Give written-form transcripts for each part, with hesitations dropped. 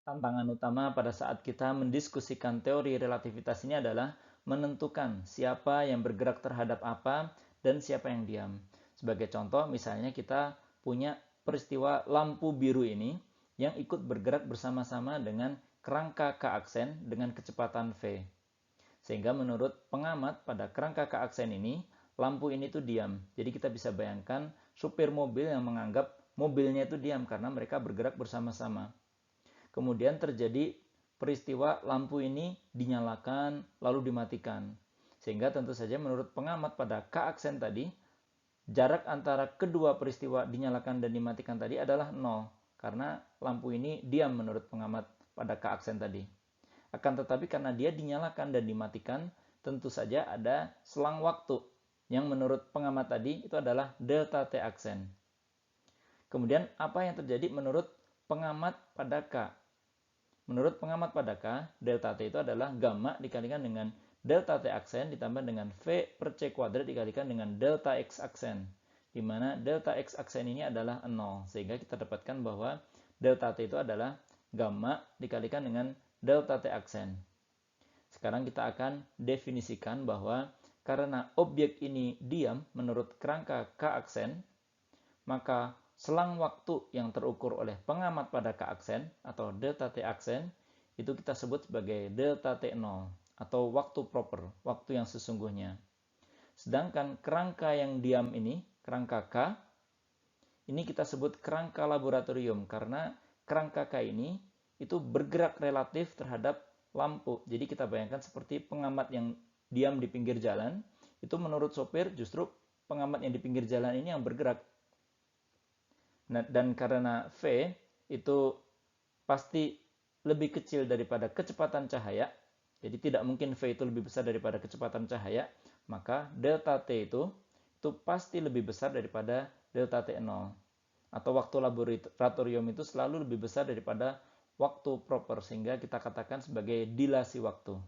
Tantangan utama pada saat kita mendiskusikan teori relativitas ini adalah menentukan siapa yang bergerak terhadap apa dan siapa yang diam. Sebagai contoh, misalnya kita punya peristiwa lampu biru ini yang ikut bergerak bersama-sama dengan kerangka K aksen dengan kecepatan V. Sehingga menurut pengamat pada kerangka K aksen ini, lampu ini tuh diam. Jadi kita bisa bayangkan supir mobil yang menganggap mobilnya itu diam karena mereka bergerak bersama-sama. Kemudian terjadi peristiwa lampu ini dinyalakan lalu dimatikan. Sehingga tentu saja menurut pengamat pada K aksen tadi, jarak antara kedua peristiwa dinyalakan dan dimatikan tadi adalah 0. Karena lampu ini diam menurut pengamat pada K aksen tadi. Akan tetapi karena dia dinyalakan dan dimatikan, tentu saja ada selang waktu yang menurut pengamat tadi itu adalah delta T aksen. Kemudian apa yang terjadi menurut pengamat pada K? Menurut pengamat pada K, delta T itu adalah gamma dikalikan dengan delta T aksen ditambah dengan V per C kuadrat dikalikan dengan delta X aksen. Di mana delta X aksen ini adalah 0. Sehingga kita dapatkan bahwa delta T itu adalah gamma dikalikan dengan delta T aksen. Sekarang kita akan definisikan bahwa karena objek ini diam menurut kerangka K aksen, maka selang waktu yang terukur oleh pengamat pada K aksen atau delta T aksen itu kita sebut sebagai delta T0 atau waktu proper, waktu yang sesungguhnya. Sedangkan kerangka yang diam ini, kerangka K, ini kita sebut kerangka laboratorium karena kerangka K ini itu bergerak relatif terhadap lampu. Jadi kita bayangkan seperti pengamat yang diam di pinggir jalan, itu menurut sopir justru pengamat yang di pinggir jalan ini yang bergerak. Dan karena V itu pasti lebih kecil daripada kecepatan cahaya, jadi tidak mungkin V itu lebih besar daripada kecepatan cahaya, maka delta T itu pasti lebih besar daripada delta T0. Atau waktu laboratorium itu selalu lebih besar daripada waktu proper, sehingga kita katakan sebagai dilasi waktu.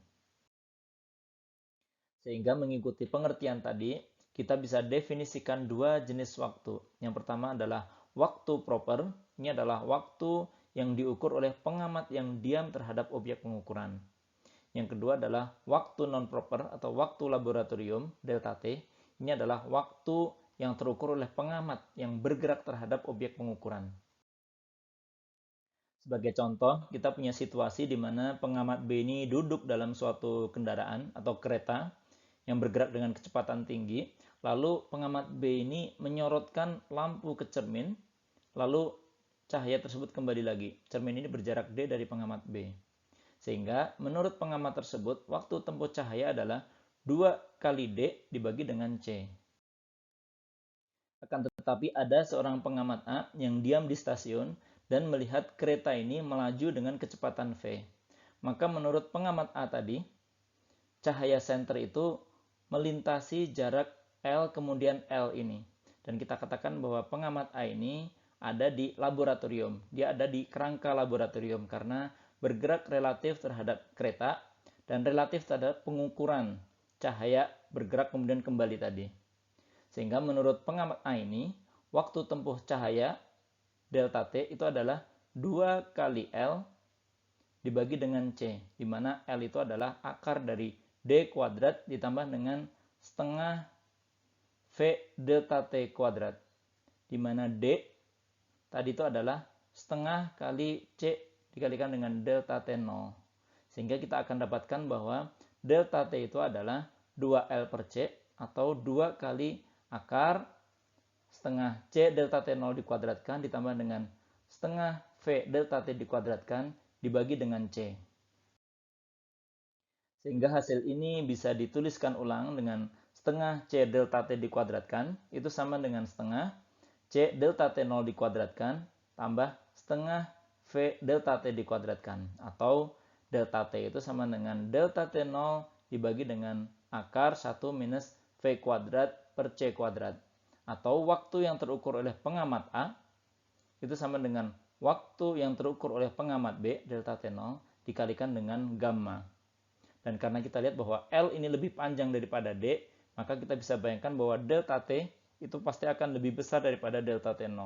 Sehingga mengikuti pengertian tadi, kita bisa definisikan dua jenis waktu. Yang pertama adalah waktu proper, ini adalah waktu yang diukur oleh pengamat yang diam terhadap objek pengukuran. Yang kedua adalah waktu non-proper atau waktu laboratorium, delta T. Ini adalah waktu yang terukur oleh pengamat yang bergerak terhadap objek pengukuran. Sebagai contoh, kita punya situasi di mana pengamat B ini duduk dalam suatu kendaraan atau kereta yang bergerak dengan kecepatan tinggi. Lalu pengamat B ini menyorotkan lampu ke cermin, lalu cahaya tersebut kembali lagi. Cermin ini berjarak D dari pengamat B. Sehingga menurut pengamat tersebut, waktu tempuh cahaya adalah 2 kali D dibagi dengan C. Akan tetapi ada seorang pengamat A yang diam di stasiun dan melihat kereta ini melaju dengan kecepatan V. Maka menurut pengamat A tadi, cahaya senter itu melintasi jarak L kemudian L ini. Dan kita katakan bahwa pengamat A ini ada di laboratorium. Dia ada di kerangka laboratorium karena bergerak relatif terhadap kereta dan relatif terhadap pengukuran cahaya bergerak kemudian kembali tadi. Sehingga menurut pengamat A ini, waktu tempuh cahaya delta T itu adalah 2 kali L dibagi dengan C, di mana L itu adalah akar dari D kuadrat ditambah dengan setengah V delta T kuadrat, di mana D tadi itu adalah setengah kali C dikalikan dengan delta T0. Sehingga kita akan dapatkan bahwa delta T itu adalah 2L per C atau 2 kali akar setengah C delta T0 dikuadratkan ditambah dengan setengah V delta T dikuadratkan dibagi dengan C. Sehingga hasil ini bisa dituliskan ulang dengan setengah C delta T dikuadratkan itu sama dengan setengah C delta T0 dikuadratkan tambah setengah V delta T dikuadratkan. Atau delta T itu sama dengan delta T0 dibagi dengan akar 1 minus V kuadrat per C kuadrat. Atau waktu yang terukur oleh pengamat A itu sama dengan waktu yang terukur oleh pengamat B, delta T0, dikalikan dengan gamma. Dan karena kita lihat bahwa L ini lebih panjang daripada D, maka kita bisa bayangkan bahwa delta T itu pasti akan lebih besar daripada delta T0.